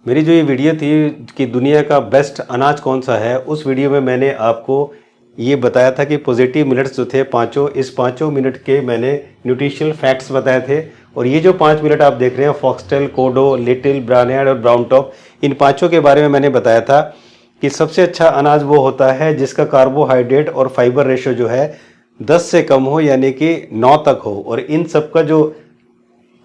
मेरी जो ये वीडियो थी कि दुनिया का बेस्ट अनाज कौन सा है, उस वीडियो में मैंने आपको ये बताया था कि पॉजिटिव मिनट्स जो थे पाँचों, इस पाँचों मिनट के मैंने न्यूट्रिशनल फैक्ट्स बताए थे। और ये जो 5 मिनट आप देख रहे हैं, फॉक्सटेल, कोडो, लिटिल, ब्रानियार्ड और ब्राउन टॉप, इन पाँचों के बारे में मैंने बताया था कि सबसे अच्छा अनाज वो होता है जिसका कार्बोहाइड्रेट और फाइबर रेशो जो है 10 से कम हो, यानी कि 9 तक हो। और इन सब का जो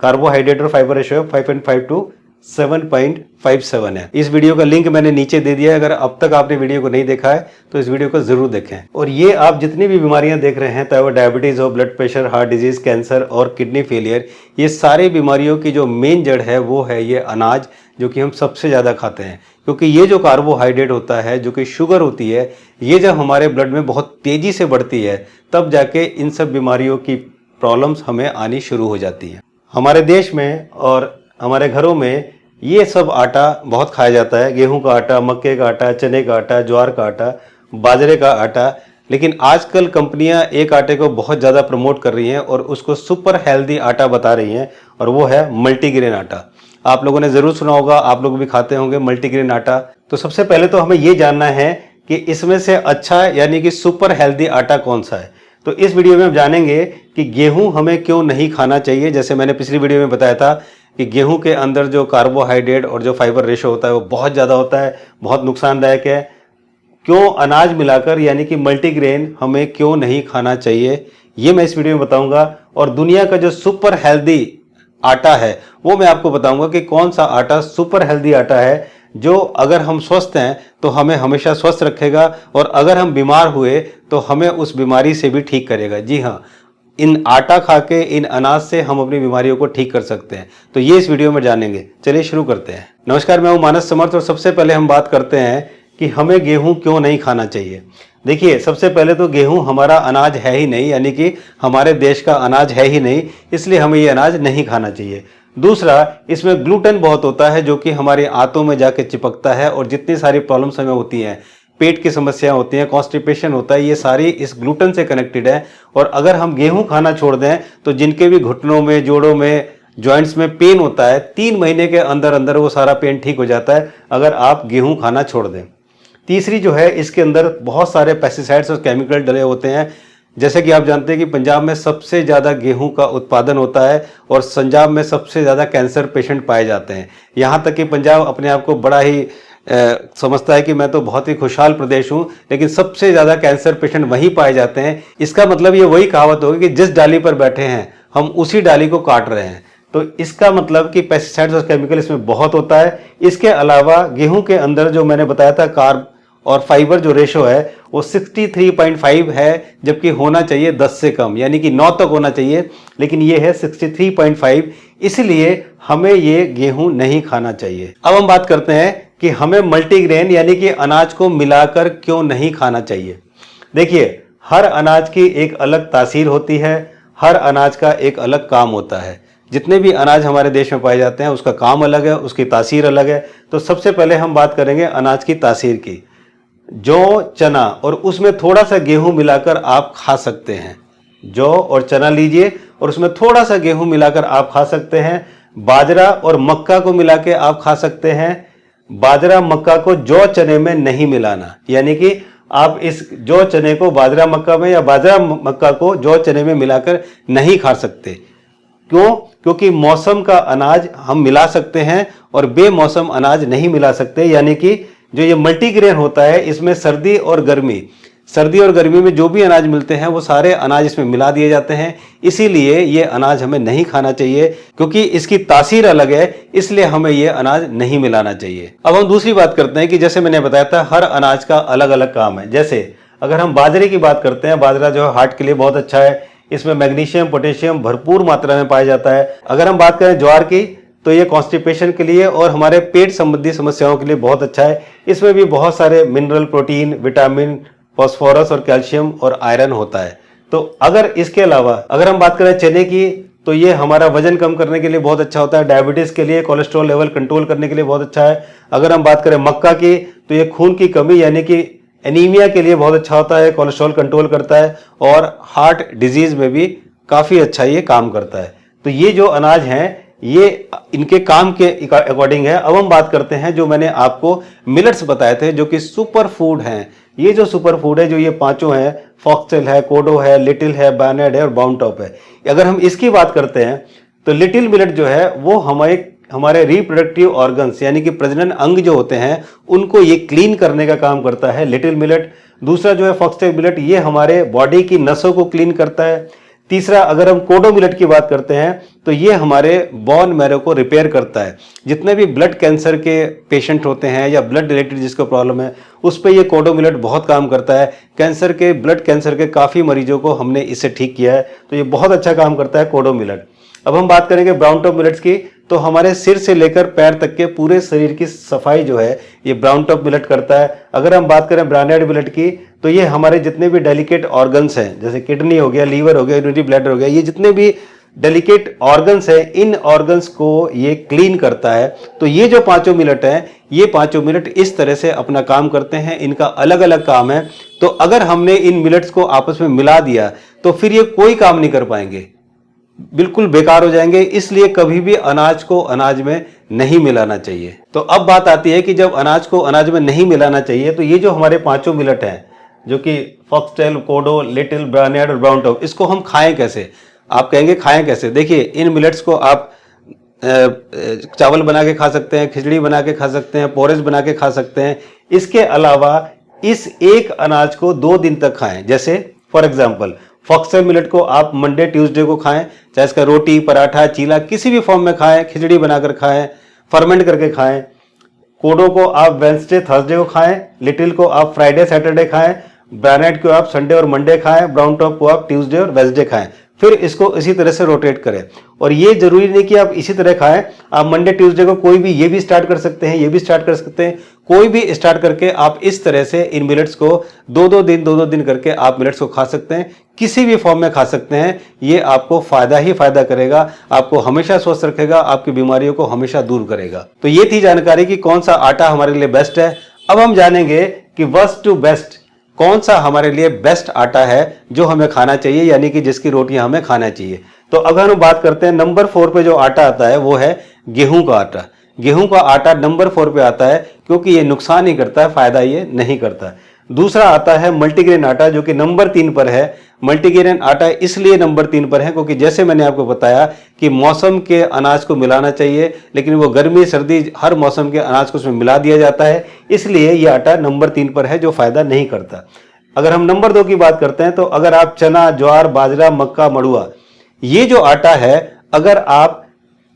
कार्बोहाइड्रेट और फाइबर रेशो है 5.5 टू 7.57 है। इस वीडियो का लिंक मैंने नीचे दे दिया है। अगर अब तक आपने वीडियो को नहीं देखा है तो इस वीडियो को जरूर देखें। और ये आप जितनी भी बीमारियां देख रहे हैं, चाहे वो डायबिटीज हो, blood pressure, heart disease, cancer और किडनी फेलियर, ये सारी बीमारियों की जो मेन जड़ है वो है ये अनाज, जो कि हम सबसे ज़्यादा खाते हैं। क्योंकि ये जो कार्बोहाइड्रेट होता है, जो कि शुगर होती है, ये जब हमारे ब्लड में बहुत तेज़ी से बढ़ती है तब जाके इन सब बीमारियों की प्रॉब्लम्स हमें आनी शुरू हो जाती हैं। हमारे देश में और हमारे घरों में ये सब आटा बहुत खाया जाता है। गेहूं का आटा, मक्के का आटा, चने का आटा, ज्वार का आटा, बाजरे का आटा। लेकिन आजकल कंपनियां एक आटे को बहुत ज़्यादा प्रमोट कर रही हैं और उसको सुपर हेल्दी आटा बता रही हैं, और वो है मल्टीग्रेन आटा। आप लोगों ने ज़रूर सुना होगा, आप लोग भी खाते होंगे मल्टीग्रेन आटा। तो सबसे पहले तो हमें ये जानना है कि इसमें से अच्छा यानी कि सुपर हेल्दी आटा कौन सा है। तो इस वीडियो में हम जानेंगे कि गेहूं हमें क्यों नहीं खाना चाहिए। जैसे मैंने पिछली वीडियो में बताया था कि गेहूं के अंदर जो कार्बोहाइड्रेट और जो फाइबर रेशो होता है वो बहुत ज़्यादा होता है, बहुत नुकसानदायक है। क्यों अनाज मिलाकर यानी कि मल्टीग्रेन हमें क्यों नहीं खाना चाहिए, ये मैं इस वीडियो में बताऊंगा। और दुनिया का जो सुपर हेल्दी आटा है वो मैं आपको बताऊंगा कि कौन सा आटा सुपर हेल्दी आटा है, जो अगर हम स्वस्थ हैं तो हमें हमेशा स्वस्थ रखेगा, और अगर हम बीमार हुए तो हमें उस बीमारी से भी ठीक करेगा। जी हाँ, इन आटा खा के, इन अनाज से हम अपनी बीमारियों को ठीक कर सकते हैं। तो ये इस वीडियो में जानेंगे। चलिए शुरू करते हैं। नमस्कार, मैं हूं मानस समर्थ, और सबसे पहले हम बात करते हैं कि हमें गेहूं क्यों नहीं खाना चाहिए। देखिए, सबसे पहले तो गेहूं हमारा अनाज है ही नहीं, यानी कि हमारे देश का अनाज है ही नहीं, इसलिए हमें ये अनाज नहीं खाना चाहिए। दूसरा, इसमें ग्लूटेन बहुत होता है जो कि हमारे आंतों में जाके चिपकता है, और जितनी सारी प्रॉब्लम्स हमें होती हैं, पेट की समस्याएं होती हैं, कॉन्स्टिपेशन होता है, ये सारी इस ग्लूटेन से कनेक्टेड है। और अगर हम गेहूं खाना छोड़ दें तो जिनके भी घुटनों में, जोड़ों में, जॉइंट्स में पेन होता है, 3 महीने के अंदर अंदर वो सारा पेन ठीक हो जाता है अगर आप गेहूं खाना छोड़ दें। तीसरी जो है, इसके अंदर बहुत सारे पेस्टिसाइड्स और केमिकल डले होते हैं। जैसे कि आप जानते हैं कि पंजाब में सबसे ज़्यादा गेहूं का उत्पादन होता है, और पंजाब में सबसे ज़्यादा कैंसर पेशेंट पाए जाते हैं। यहाँ तक कि पंजाब अपने आप को बड़ा ही समझता है कि मैं तो बहुत ही खुशहाल प्रदेश हूँ, लेकिन सबसे ज़्यादा कैंसर पेशेंट वहीं पाए जाते हैं। इसका मतलब ये वही कहावत होगी कि जिस डाली पर बैठे हैं हम उसी डाली को काट रहे हैं। तो इसका मतलब कि पेस्टिसाइड्स और केमिकल इसमें बहुत होता है। इसके अलावा गेहूं के अंदर जो मैंने बताया था कार्ब और फाइबर जो रेशो है वो 63.5 है, जबकि होना चाहिए 10 से कम, यानी कि 9 तक होना चाहिए, लेकिन ये है 63.5। इसलिए हमें ये गेहूं नहीं खाना चाहिए। अब हम बात करते हैं कि हमें मल्टीग्रेन यानी कि अनाज को मिलाकर क्यों नहीं खाना चाहिए। देखिए, हर अनाज की एक अलग तासीर होती है, हर अनाज का एक अलग काम होता है। जितने भी अनाज हमारे देश में पाए जाते हैं उसका काम अलग है, उसकी तासीर अलग है। तो सबसे पहले हम बात करेंगे अनाज की तासीर की। जौ, चना और उसमें थोड़ा सा गेहूं मिलाकर आप खा सकते हैं। जौ और चना लीजिए और उसमें थोड़ा सा गेहूं मिलाकर आप खा सकते हैं। बाजरा और मक्का को मिला के आप खा सकते हैं। बाजरा मक्का को जौ चने में नहीं मिलाना, यानी कि आप इस जौ चने को बाजरा मक्का में या बाजरा मक्का को जौ चने में मिलाकर नहीं खा सकते। क्यों? क्योंकि मौसम का अनाज हम मिला सकते हैं और बेमौसम अनाज नहीं मिला सकते। यानी कि जो ये मल्टीग्रेन होता है, इसमें सर्दी और गर्मी में जो भी अनाज मिलते हैं वो सारे अनाज इसमें मिला दिए जाते हैं। इसीलिए ये अनाज हमें नहीं खाना चाहिए, क्योंकि इसकी तासीर अलग है, इसलिए हमें ये अनाज नहीं मिलाना चाहिए। अब हम दूसरी बात करते हैं कि जैसे मैंने बताया था, हर अनाज का अलग अलग काम है। जैसे अगर हम बाजरे की बात करते हैं, बाजरा जो है हार्ट के लिए बहुत अच्छा है, इसमें मैग्नीशियम, पोटेशियम भरपूर मात्रा में पाया जाता है। अगर हम बात करें ज्वार की, तो ये कॉन्स्टिपेशन के लिए और हमारे पेट संबंधी समस्याओं के लिए बहुत अच्छा है। इसमें भी बहुत सारे मिनरल, प्रोटीन, विटामिन, फास्फोरस और कैल्शियम और आयरन होता है। तो अगर इसके अलावा अगर हम बात करें चने की, तो ये हमारा वजन कम करने के लिए बहुत अच्छा होता है, डायबिटीज़ के लिए, कोलेस्ट्रॉल लेवल कंट्रोल करने के लिए बहुत अच्छा है। अगर हम बात करें मक्का की, तो ये खून की कमी यानी कि एनीमिया के लिए बहुत अच्छा होता है, कोलेस्ट्रॉल कंट्रोल करता है, और हार्ट डिजीज़ में भी काफ़ी अच्छा ये काम करता है। तो ये जो अनाज हैं ये इनके काम के अकॉर्डिंग है। अब हम बात करते हैं जो मैंने आपको मिलेट्स बताए थे जो कि सुपर फूड हैं। ये जो सुपर फूड है, जो ये पांचों हैं, फॉक्सटेल है, कोडो है, लिटिल है, बार्नयार्ड है और बाउंड टॉप है। अगर हम इसकी बात करते हैं तो लिटिल मिलेट जो है वो हमारे रिप्रोडक्टिव ऑर्गन्स यानी कि प्रजनन अंग जो होते हैं उनको ये क्लीन करने का काम करता है लिटिल मिलेट। दूसरा जो है फॉक्सटेल मिलेट, ये हमारे बॉडी की नसों को क्लीन करता है। तीसरा अगर हम कोडो मिलेट की बात करते हैं तो ये हमारे बोन मैरो को रिपेयर करता है। जितने भी ब्लड कैंसर के पेशेंट होते हैं या ब्लड रिलेटेड जिसको प्रॉब्लम है उस पर ये कोडो मिलेट बहुत काम करता है। ब्लड कैंसर के काफ़ी मरीजों को हमने इससे ठीक किया है, तो ये बहुत अच्छा काम करता है कोडो मिलेट। अब हम बात करेंगे ब्राउन टॉप मिलेट्स की, तो हमारे सिर से लेकर पैर तक के पूरे शरीर की सफाई जो है ये ब्राउन टॉप मिलेट करता है। अगर हम बात करें बार्नयार्ड मिलेट की तो ये हमारे जितने भी डेलिकेट ऑर्गन्स हैं, जैसे किडनी हो गया, लीवर हो गया, यूरिनरी ब्लैडर हो गया, ये जितने भी डेलिकेट ऑर्गन्स हैं इन ऑर्गन्स को ये क्लीन करता है। तो ये जो पांचों मिलेट हैं, ये पांचों मिलेट इस तरह से अपना काम करते हैं, इनका अलग अलग काम है। तो अगर हमने इन मिलेट्स को आपस में मिला दिया तो फिर ये कोई काम नहीं कर पाएंगे, बिल्कुल बेकार हो जाएंगे। इसलिए कभी भी अनाज को अनाज में नहीं मिलाना चाहिए। तो अब बात आती है कि जब अनाज को अनाज में नहीं मिलाना चाहिए तो ये जो हमारे पांचों मिलेट हैं जो कि फॉक्सटेल, कोडो, लिटिल, बार्नयार्ड और ब्राउन टॉप, इसको हम खाएं कैसे? आप कहेंगे खाएं कैसे? देखिए, इन मिलेट्स को आप चावल बना के खा सकते हैं, खिचड़ी बना के खा सकते हैं, पोरेज बना के खा सकते हैं। इसके अलावा इस एक अनाज को 2 दिन तक खाएं। जैसे फॉर एग्जाम्पल फॉक्सटेल मिलेट को आप मंडे ट्यूसडे को खाएं, चाहे इसका रोटी, पराठा, चीला किसी भी फॉर्म में खाएं, खिचड़ी बनाकर खाएं, फर्मेंट करके खाएं। कोडो को आप वेंसडे थर्सडे को खाएं, लिटिल को आप फ्राइडे सैटरडे खाएं, बार्नयार्ड को आप संडे और मंडे खाएं, ब्राउन टॉप को आप ट्यूसडे और वेंसडे खाएं। फिर इसको इसी तरह से रोटेट करें। और ये जरूरी नहीं कि आप इसी तरह खाएं, आप मंडे ट्यूसडे को कोई भी ये भी स्टार्ट कर सकते हैं, ये भी स्टार्ट कर सकते हैं, कोई भी स्टार्ट करके आप इस तरह से इन मिलेट्स को 2-2 दिन करके आप मिलेट्स को खा सकते हैं, किसी भी फॉर्म में खा सकते हैं। ये आपको फायदा ही फायदा करेगा, आपको हमेशा स्वस्थ रखेगा, आपकी बीमारियों को हमेशा दूर करेगा। तो ये थी जानकारी कि कौन सा आटा हमारे लिए बेस्ट है। अब हम जानेंगे कि वर्स्ट टू बेस्ट कौन सा हमारे लिए बेस्ट आटा है जो हमें खाना चाहिए, यानी कि जिसकी रोटियां हमें खाना चाहिए। तो अगर हम बात करते हैं नंबर 4 पे जो आटा आता है वो है गेहूं का आटा। गेहूं का आटा नंबर 4 पे आता है क्योंकि ये नुकसान ही करता है, फायदा ये नहीं करता। दूसरा आता है मल्टीग्रेन आटा जो कि नंबर 3 पर है। मल्टीग्रेन आटा इसलिए नंबर 3 पर है क्योंकि जैसे मैंने आपको बताया कि मौसम के अनाज को मिलाना चाहिए, लेकिन वो गर्मी सर्दी हर मौसम के अनाज को उसमें मिला दिया जाता है, इसलिए ये आटा नंबर 3 पर है जो फायदा नहीं करता। अगर हम नंबर 2 की बात करते हैं तो अगर आप चना, ज्वार, बाजरा, मक्का, मड़ुआ, ये जो आटा है अगर आप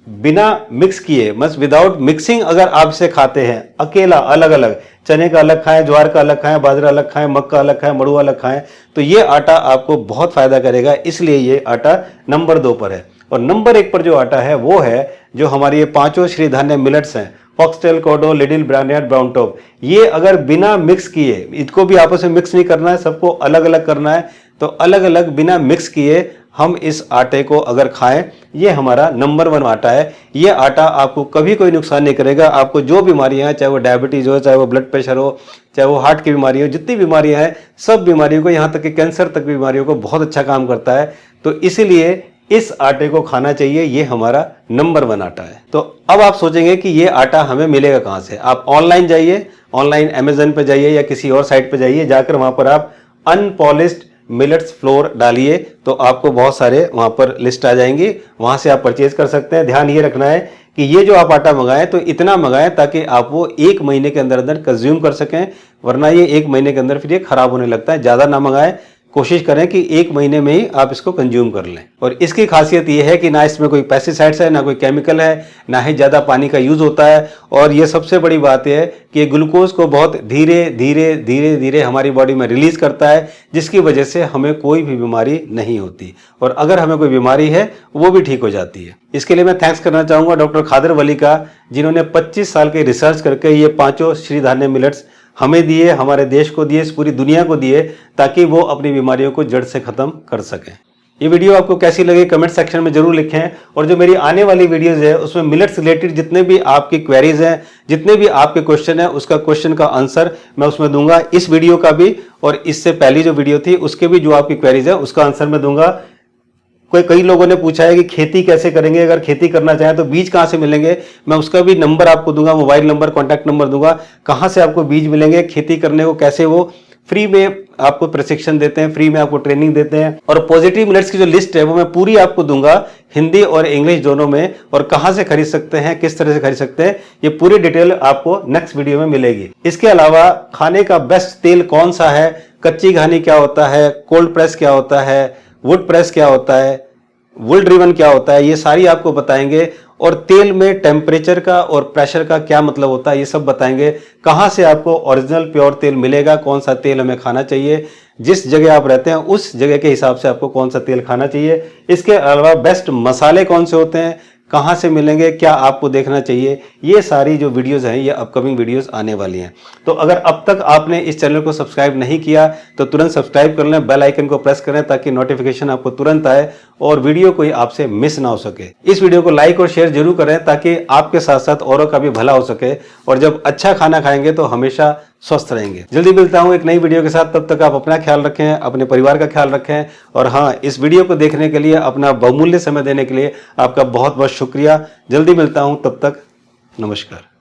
बिना मिक्स किए, मस्ट विदाउट मिक्सिंग अगर आप इसे खाते हैं अकेला, अलग अलग, चने का अलग खाएं, ज्वार का अलग खाएं, बाजरा अलग खाएं, मक्का अलग खाएं, मड़ुआ अलग खाएं, तो ये आटा आपको बहुत फायदा करेगा, इसलिए ये आटा नंबर 2 पर है। और नंबर 1 पर जो आटा है वो है जो हमारी ये पांचों श्री धान्य मिलेट्स हैं, फॉक्सटेल, कोडो, लिटिल, बार्नयार्ड, ब्राउन टॉप। ये अगर बिना मिक्स किए, इनको भी आपस में मिक्स नहीं करना है, सबको अलग अलग करना है, तो अलग अलग बिना मिक्स किए हम इस आटे को अगर खाएं, ये हमारा नंबर 1 आटा है। ये आटा आपको कभी कोई नुकसान नहीं करेगा। आपको जो बीमारियां हैं, चाहे वो डायबिटीज हो, चाहे वो ब्लड प्रेशर हो, चाहे वो हार्ट की बीमारी हो, जितनी बीमारियां हैं सब बीमारियों को, यहाँ तक कि कैंसर तक बीमारियों को बहुत अच्छा काम करता है। तो इसीलिए इस आटे को खाना चाहिए, ये हमारा नंबर 1 आटा है। तो अब आप सोचेंगे कि ये आटा हमें मिलेगा कहाँ से? आप ऑनलाइन जाइए, ऑनलाइन अमेजन पे जाइए या किसी और साइट पे जाइए, जाकर वहां पर आप अनपॉलिश्ड मिलेट्स फ्लोर डालिए तो आपको बहुत सारे वहां पर लिस्ट आ जाएंगी, वहां से आप परचेज कर सकते हैं। ध्यान ये रखना है कि ये जो आप आटा मंगाएं तो इतना मंगाएं ताकि आप वो 1 महीने के अंदर अंदर कंज्यूम कर सकें, वरना ये 1 महीने के अंदर फिर ये खराब होने लगता है। ज़्यादा ना मंगाएं, कोशिश करें कि 1 महीने में ही आप इसको कंज्यूम कर लें। और इसकी खासियत ये है कि ना इसमें कोई पेस्टिसाइड्स है, ना कोई केमिकल है, ना ही ज़्यादा पानी का यूज़ होता है। और ये सबसे बड़ी बात यह है कि ये ग्लूकोज को बहुत धीरे धीरे धीरे धीरे हमारी बॉडी में रिलीज करता है, जिसकी वजह से हमें कोई भी बीमारी नहीं होती, और अगर हमें कोई बीमारी है वो भी ठीक हो जाती है। इसके लिए मैं थैंक्स करना चाहूँगा डॉक्टर खादर वली का, जिन्होंने 25 साल के रिसर्च करके ये पाँचों श्री धान्य मिलेट्स हमें दिए, हमारे देश को दिए, इस पूरी दुनिया को दिए, ताकि वो अपनी बीमारियों को जड़ से खत्म कर सकें। ये वीडियो आपको कैसी लगी कमेंट सेक्शन में जरूर लिखें। और जो मेरी आने वाली वीडियोस है उसमें मिलेट्स रिलेटेड जितने भी आपकी क्वेरीज हैं, जितने भी आपके क्वेश्चन हैं, उसका क्वेश्चन का आंसर मैं उसमें दूंगा। इस वीडियो का भी और इससे पहली जो वीडियो थी उसके भी जो आपकी क्वेरीज है उसका आंसर मैं दूंगा। कई लोगों ने पूछा है कि खेती कैसे करेंगे, अगर खेती करना चाहें तो बीज कहाँ से मिलेंगे। मैं उसका भी नंबर आपको दूंगा, मोबाइल नंबर, कॉन्टैक्ट नंबर दूंगा, कहाँ से आपको बीज मिलेंगे, खेती करने को कैसे वो फ्री में आपको प्रशिक्षण देते हैं, फ्री में आपको ट्रेनिंग देते हैं। और पॉजिटिव मिलेट्स की जो लिस्ट है वो मैं पूरी आपको दूंगा हिंदी और इंग्लिश दोनों में, और कहां से खरीद सकते हैं, किस तरह से खरीद सकते हैं, ये पूरी डिटेल आपको नेक्स्ट वीडियो में मिलेगी। इसके अलावा खाने का बेस्ट तेल कौन सा है, कच्ची घानी क्या होता है, कोल्ड प्रेस क्या होता है, वुड प्रेस क्या होता है, वुल ड्रिवन क्या होता है, ये सारी आपको बताएंगे। और तेल में टेम्परेचर का और प्रेशर का क्या मतलब होता है ये सब बताएंगे। कहां से आपको ओरिजिनल प्योर तेल मिलेगा, कौन सा तेल हमें खाना चाहिए, जिस जगह आप रहते हैं उस जगह के हिसाब से आपको कौन सा तेल खाना चाहिए। इसके अलावा बेस्ट मसाले कौन से होते हैं, कहां से मिलेंगे, क्या आपको देखना चाहिए, ये सारी जो वीडियोस हैं ये अपकमिंग वीडियोस आने वाली हैं। तो अगर अब तक आपने इस चैनल को सब्सक्राइब नहीं किया तो तुरंत सब्सक्राइब कर लें, बेल आइकन को प्रेस करें ताकि नोटिफिकेशन आपको तुरंत आए और वीडियो कोई आपसे मिस ना हो सके। इस वीडियो को लाइक और शेयर जरूर करें ताकि आपके साथ साथ औरों का भी भला हो सके, और जब अच्छा खाना खाएंगे तो हमेशा स्वस्थ रहेंगे। जल्दी मिलता हूं एक नई वीडियो के साथ, तब तक आप अपना ख्याल रखें, अपने परिवार का ख्याल रखें। और हाँ, इस वीडियो को देखने के लिए, अपना बहुमूल्य समय देने के लिए आपका बहुत बहुत शुक्रिया। जल्दी मिलता हूं, तब तक नमस्कार।